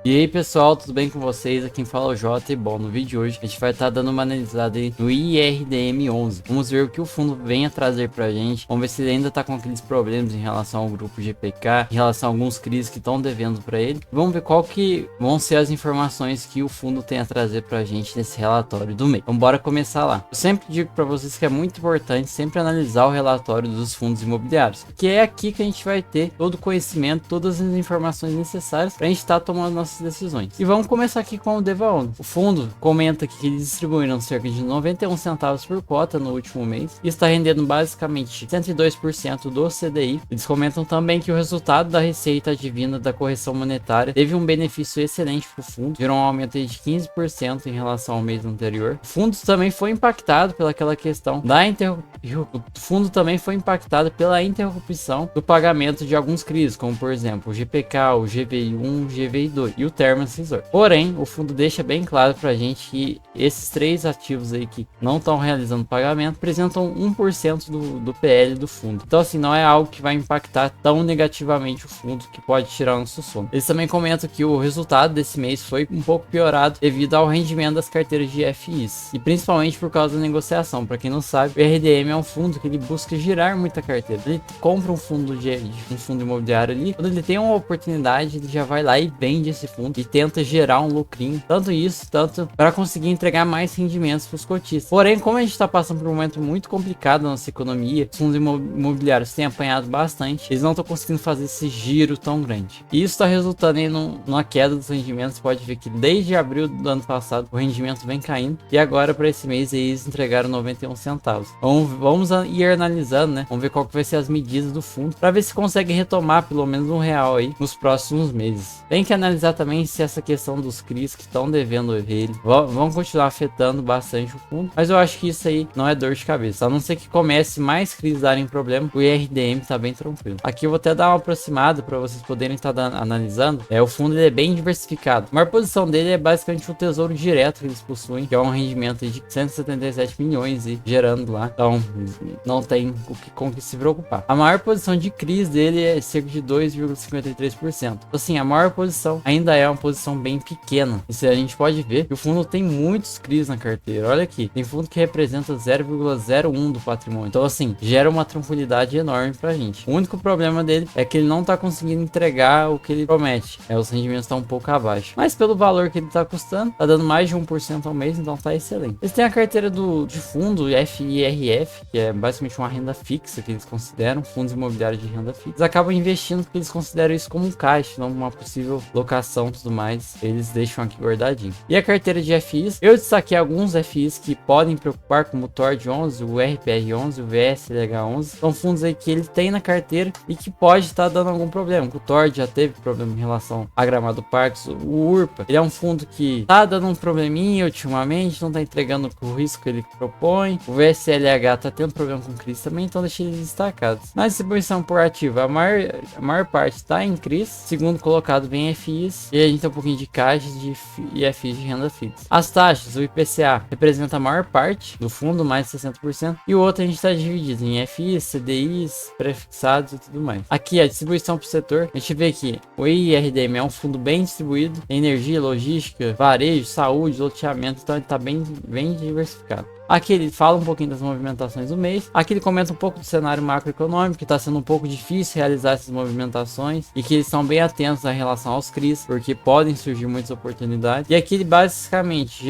E aí pessoal, tudo bem com vocês? Aqui quem fala é o Jota e bom, no vídeo de hoje a gente vai estar dando uma analisada aí no IRDM11. Vamos ver o que o fundo vem a trazer pra gente, vamos ver se ele ainda tá com aqueles problemas em relação ao grupo GPK, em relação a alguns CRIs que estão devendo pra ele. Vamos ver qual que vão ser as informações que o fundo tem a trazer pra gente nesse relatório do mês. Então bora começar lá. Eu sempre digo pra vocês que é muito importante sempre analisar o relatório dos fundos imobiliários, porque é aqui que a gente vai ter todo o conhecimento, todas as informações necessárias pra gente estar tomando nossas decisões. E vamos começar aqui com o DEVA11. O fundo comenta que eles distribuíram cerca de 91 centavos por cota no último mês e está rendendo basicamente 102% do CDI. Eles comentam também que o resultado da receita advinda da correção monetária teve um benefício excelente para o fundo, gerou um aumento de 15% em relação ao mês anterior. O fundo também foi impactado pelaquela questão da interrupção do pagamento de alguns CRIs, como por exemplo o GPK, o GVI1, o GVI2 e o Termas Resort. Porém, o fundo deixa bem claro pra gente que esses três ativos aí que não estão realizando pagamento representam 1% do PL do fundo. Então assim, não é algo que vai impactar tão negativamente o fundo que pode tirar nosso sono. Eles também comentam que o resultado desse mês foi um pouco piorado devido ao rendimento das carteiras de FIs e principalmente por causa da negociação. Para quem não sabe, o RDM é um fundo que ele busca girar muita carteira. Ele compra um fundo um fundo imobiliário ali, quando ele tem uma oportunidade, ele já vai lá e vende esse fundo e tenta gerar um lucrinho, tanto para conseguir entregar mais rendimentos para os cotistas. Porém, como a gente está passando por um momento muito complicado na nossa economia, os fundos imobiliários têm apanhado bastante, eles não estão conseguindo fazer esse giro tão grande. E isso está resultando em numa queda dos rendimentos. Você pode ver que desde abril do ano passado o rendimento vem caindo e agora para esse mês eles entregaram 91 centavos. Vamos ir analisando, né? Vamos ver qual que vai ser as medidas do fundo para ver se consegue retomar pelo menos R$1 aí nos próximos meses. Tem que analisar também se essa questão dos CRIs que estão devendo ele vão continuar afetando bastante o fundo, mas eu acho que isso aí não é dor de cabeça, a não ser que comece mais CRIs darem problema. O IRDM tá bem tranquilo. Aqui eu vou até dar uma aproximada para vocês poderem estar analisando. O fundo ele é bem diversificado. A maior posição dele é basicamente o tesouro direto que eles possuem, que é um rendimento de 177 milhões e gerando lá, então não tem com que se preocupar. A maior posição de CRIs dele é cerca de 2,53%. Assim, a maior posição ainda é uma posição bem pequena. Isso a gente pode ver que o fundo tem muitos CRIs na carteira. Olha aqui, tem fundo que representa 0,01 do patrimônio. Então assim, gera uma tranquilidade enorme pra gente. O único problema dele é que ele não tá conseguindo entregar o que ele promete. Os rendimentos estão um pouco abaixo. Mas pelo valor que ele tá custando, tá dando mais de 1% ao mês, então tá excelente. Eles têm a carteira de fundo FIRF, que é basicamente uma renda fixa que eles consideram, fundos imobiliários de renda fixa. Eles acabam investindo porque eles consideram isso como um caixa, não uma possível locação e tudo mais. Eles deixam aqui guardadinho. E a carteira de FIs, eu destaquei alguns FIs que podem preocupar, como o TORD11, o RPR11, o VSLH11. São fundos aí que ele tem na carteira e que pode estar dando algum problema. O TORD já teve problema em relação a Gramado Parques. O URPA, ele é um fundo que tá dando um probleminha ultimamente, não tá entregando o risco que ele propõe. O VSLH tá tendo problema com CRIs também, então deixei eles destacados. Na distribuição por ativo, a maior parte tá em CRIs, segundo colocado vem FIs, e a gente tem um pouquinho de caixas e FIs de renda fixa. As taxas, o IPCA representa a maior parte do fundo, mais de 60%, e o outro a gente está dividido em FIs, CDIs, prefixados e tudo mais. Aqui a distribuição por setor, a gente vê que o IRDM é um fundo bem distribuído, energia, logística, varejo, saúde, loteamento, então ele está bem diversificado. Aqui ele fala um pouquinho das movimentações do mês. Aqui ele comenta um pouco do cenário macroeconômico, que está sendo um pouco difícil realizar essas movimentações e que eles estão bem atentos em relação aos CRIs, porque podem surgir muitas oportunidades. E aqui ele basicamente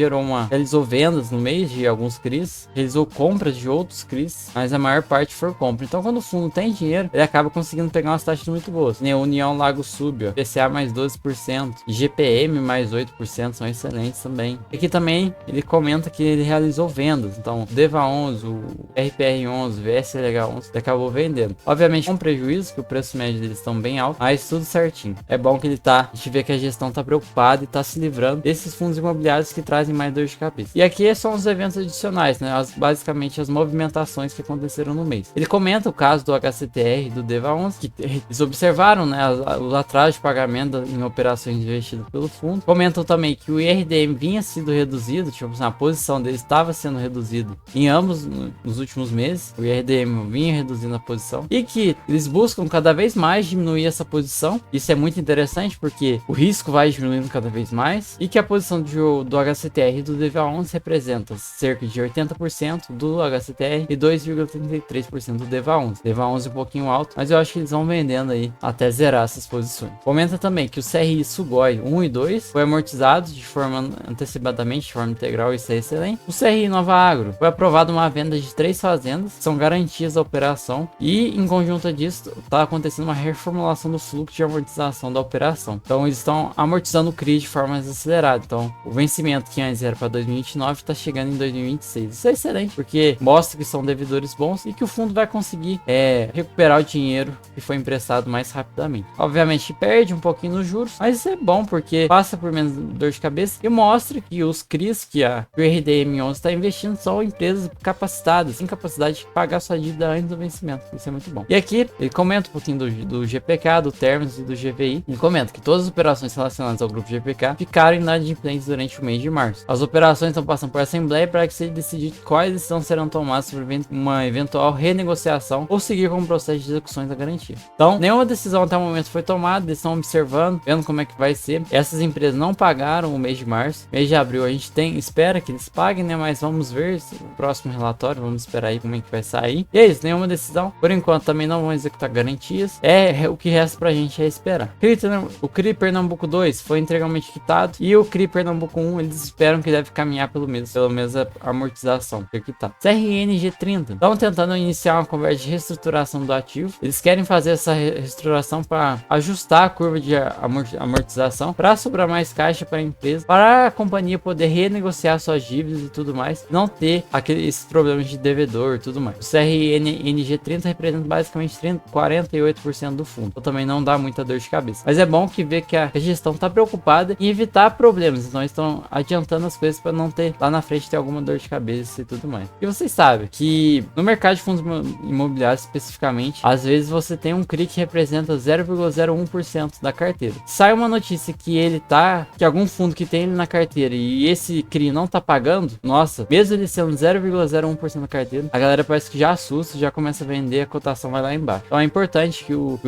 realizou vendas no mês de alguns CRIs, realizou compras de outros CRIs, mas a maior parte foi compra. Então quando o fundo tem dinheiro, ele acaba conseguindo pegar umas taxas muito boas. União Lago Sub, PCA mais 12%, GPM mais 8%, são excelentes também. Aqui também ele comenta que ele realizou vendas. Então, o DEVA11, o RPR11, o VSLH11, ele acabou vendendo. Obviamente, com prejuízo, que o preço médio deles estão bem alto, mas tudo certinho. É bom que a gente vê que a gestão tá preocupada e tá se livrando desses fundos imobiliários que trazem mais dor de cabeça. E aqui são os eventos adicionais, né? Basicamente, as movimentações que aconteceram no mês. Ele comenta o caso do HCTR e do DEVA11, que eles observaram, né, os atrasos de pagamento em operações investidas pelo fundo. Comentam também que o IRDM vinha sendo reduzido, tipo, a posição dele estava sendo reduzida reduzido em ambos nos últimos meses. O IRDM vinha reduzindo a posição e que eles buscam cada vez mais diminuir essa posição. Isso é muito interessante porque o risco vai diminuindo cada vez mais e que a posição do HCTR e do DVA11 representa cerca de 80% do HCTR e 2,33% do DVA11. DVA11 um pouquinho alto, mas eu acho que eles vão vendendo aí até zerar essas posições. Comenta também que o CRI Sugoi 1 e 2 foi amortizado de forma antecipadamente, de forma integral, isso é excelente. O CRI Nova Agro foi aprovado uma venda de 3 fazendas, que são garantias da operação e em conjunto disso está acontecendo uma reformulação do fluxo de amortização da operação. Então eles estão amortizando o CRI de forma mais acelerada. Então o vencimento que antes era para 2029 está chegando em 2026. Isso é excelente porque mostra que são devedores bons e que o fundo vai conseguir recuperar o dinheiro que foi emprestado mais rapidamente. Obviamente perde um pouquinho nos juros, mas isso é bom porque passa por menos dor de cabeça e mostra que os CRIs que o RDM11 está investindo são empresas capacitadas, sem capacidade de pagar sua dívida antes do vencimento. Isso é muito bom. E aqui ele comenta um pouquinho do GPK, do Terminus e do GVI. Ele comenta que todas as operações relacionadas ao grupo GPK ficaram inadimplentes durante o mês de março. As operações estão passando por assembleia para que se decidir quais decisões serão tomadas sobre uma eventual renegociação ou seguir com o processo de execuções da garantia. Então, nenhuma decisão até o momento foi tomada, eles estão observando, vendo como é que vai ser. Essas empresas não pagaram o mês de março. Mês de abril a gente espera que eles paguem, né? Mas vamos ver o próximo relatório, vamos esperar aí como é que vai sair. E é isso, nenhuma decisão. Por enquanto também não vão executar garantias. O que resta pra gente é esperar. O CRI Pernambuco 2 foi integralmente quitado e o CRI Pernambuco 1 eles esperam que deve caminhar pelo menos a amortização foi quitado. CRN G30 estão tentando iniciar uma conversa de reestruturação do ativo. Eles querem fazer essa reestruturação para ajustar a curva de amortização, para sobrar mais caixa para a empresa, para a companhia poder renegociar suas dívidas e tudo mais, não ter esses problemas de devedor e tudo mais. O CRNG30 representa basicamente 48% do fundo, então também não dá muita dor de cabeça. Mas é bom que ver que a gestão está preocupada em evitar problemas, então eles estão adiantando as coisas para não ter lá na frente ter alguma dor de cabeça e tudo mais. E vocês sabem que no mercado de fundos imobiliários especificamente, às vezes você tem um CRI que representa 0,01% da carteira. Sai uma notícia que algum fundo que tem ele na carteira e esse CRI não tá pagando, nossa, mesmo ele sendo 0,01% da carteira, a galera parece que já assusta, já começa a vender, a cotação vai lá embaixo. Então é importante que o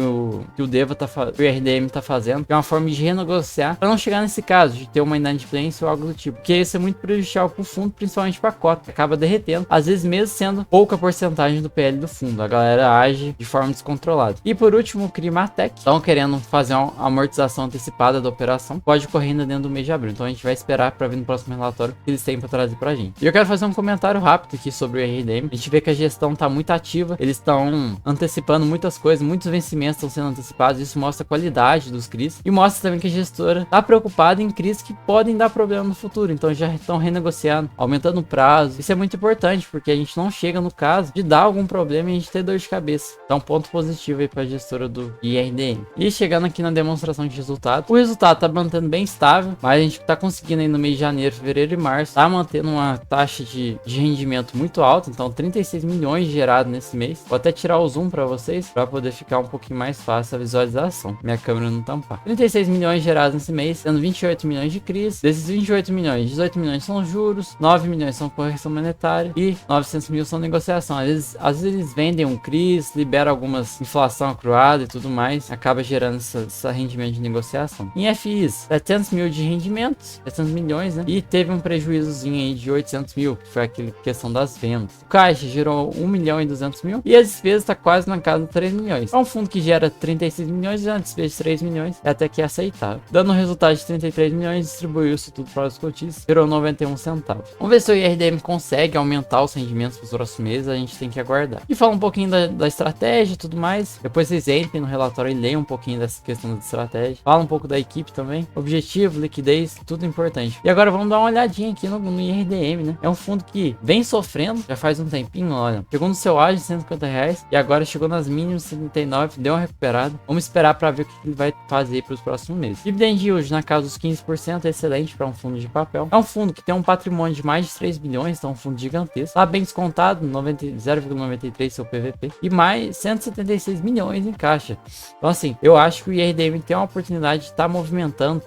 RDM tá fazendo, que é uma forma de renegociar, para não chegar nesse caso de ter uma inadimplência ou algo do tipo, porque isso é muito prejudicial pro fundo, principalmente pra cota, que acaba derretendo, às vezes mesmo sendo pouca porcentagem do PL do fundo, a galera age de forma descontrolada. E por último, o Crimatec, estão querendo fazer uma amortização antecipada da operação, pode ocorrer ainda dentro do mês de abril, então a gente vai esperar para ver no próximo relatório que eles têm para trazer pra gente. E eu quero fazer um comentário rápido aqui sobre o RDM. A gente vê que a gestão tá muito ativa, eles estão antecipando muitas coisas, muitos vencimentos estão sendo antecipados, isso mostra a qualidade dos CRIs e mostra também que a gestora tá preocupada em CRIs que podem dar problema no futuro, então já estão renegociando, aumentando o prazo. Isso é muito importante porque a gente não chega no caso de dar algum problema e a gente ter dor de cabeça. Então um ponto positivo aí para a gestora do IRDM. E chegando aqui na demonstração de resultado, o resultado tá mantendo bem estável, mas a gente tá conseguindo aí no mês de janeiro, fevereiro e março, tá mantendo uma taxa de rendimento muito alta, então 36 milhões gerados nesse mês. Vou até tirar o zoom para vocês, para poder ficar um pouquinho mais fácil a visualização, minha câmera não tampar. 36 milhões gerados nesse mês, sendo 28 milhões de CRIs. Desses 28 milhões, 18 milhões são juros, 9 milhões são correção monetária e 900 mil são negociação. Às vezes eles vendem um CRIs, liberam algumas inflação acruada e tudo mais, acaba gerando essa rendimento de negociação. Em FIs, 700 mil de rendimentos, 700 milhões, né? E teve um prejuízozinho aí de 800 mil, que foi aquela questão das vendas. O caixa gerou 1 milhão e 200 mil e as despesas tá quase na casa de 3 milhões. Para um fundo que gera 36 milhões e uma despesa de 3 milhões, é até que aceitável. Dando um resultado de 33 milhões, distribuiu isso tudo para os cotistas, gerou 91 centavos. Vamos ver se o IRDM consegue aumentar os rendimentos para os próximos meses, a gente tem que aguardar. E fala um pouquinho da estratégia e tudo mais, depois vocês entrem no relatório e leiam um pouquinho dessa questão da estratégia, fala um pouco da equipe também, objetivo, liquidez, tudo importante. E agora vamos dar uma olhadinha aqui no IRDM, né? É um fundo que vem sofrendo, já faz um tempinho, olha, chegou no seu auge de 150 reais e agora chegou nas mínimas 79, deu uma recuperada. Vamos esperar para ver o que ele vai fazer para os próximos meses. Dividend yield na casa dos 15% é excelente para um fundo de papel. É um fundo que tem um patrimônio de mais de 3 bilhões, então é um fundo gigantesco. Tá bem descontado, 0,93 seu PVP e mais 176 milhões em caixa. Então assim, eu acho que o IRDM tem uma oportunidade de estar movimentando,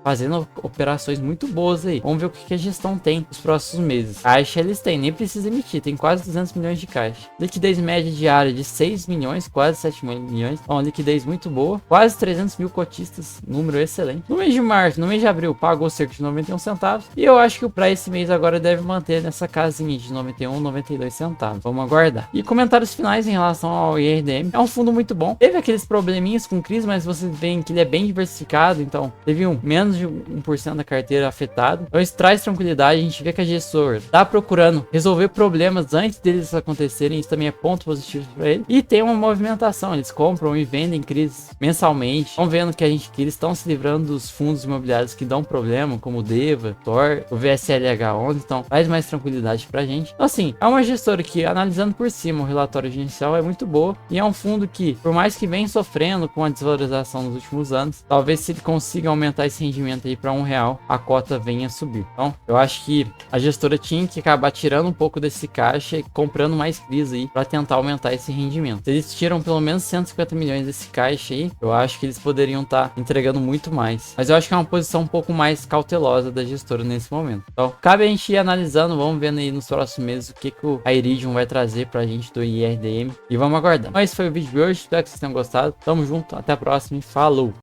fazendo operações muito boas aí. Vamos ver o que a gestão tem nos próximos meses. liquidez. Caixa eles têm, nem precisa emitir, tem quase 200 milhões de caixa. Liquidez média diária de 6 milhões, quase 7 milhões. Então, liquidez muito boa. Quase 300 mil cotistas, número excelente. No mês de março, no mês de abril, pagou cerca de 91 centavos. E eu acho que para esse mês agora deve manter nessa casinha de 91, 92 centavos. Vamos aguardar. E comentários finais em relação ao IRDM. É um fundo muito bom. Teve aqueles probleminhas com crise, mas vocês veem que ele é bem diversificado. Então, teve menos de 1% da carteira afetado. Então, isso traz tranquilidade. A gente vê que a gestora tá procurando resolver problemas antes deles acontecerem. Isso também é ponto positivo para ele. E tem uma movimentação. Eles compram e vendem crises mensalmente. Estão vendo que eles estão se livrando dos fundos imobiliários que dão problema, como o Deva, Tor, o VSLH11. Então, traz mais tranquilidade pra gente. Então, assim, é uma gestora que, analisando por cima o relatório inicial, é muito boa. E é um fundo que, por mais que vem sofrendo com a desvalorização nos últimos anos, talvez se ele consiga aumentar esse rendimento aí para R$1, a cota venha subir. Então, eu acho que a gestora tinha que acabar tirando um pouco desse caixa e comprando mais CRIs aí para tentar aumentar esse rendimento. Se eles tiram pelo menos 150 milhões desse caixa aí, eu acho que eles poderiam estar entregando muito mais. Mas eu acho que é uma posição um pouco mais cautelosa da gestora nesse momento. Então, cabe a gente ir analisando, vamos vendo aí nos próximos meses o que a Iridium vai trazer pra gente do IRDM e vamos aguardar. Então, esse foi o vídeo de hoje, espero que vocês tenham gostado. Tamo junto, até a próxima e falou!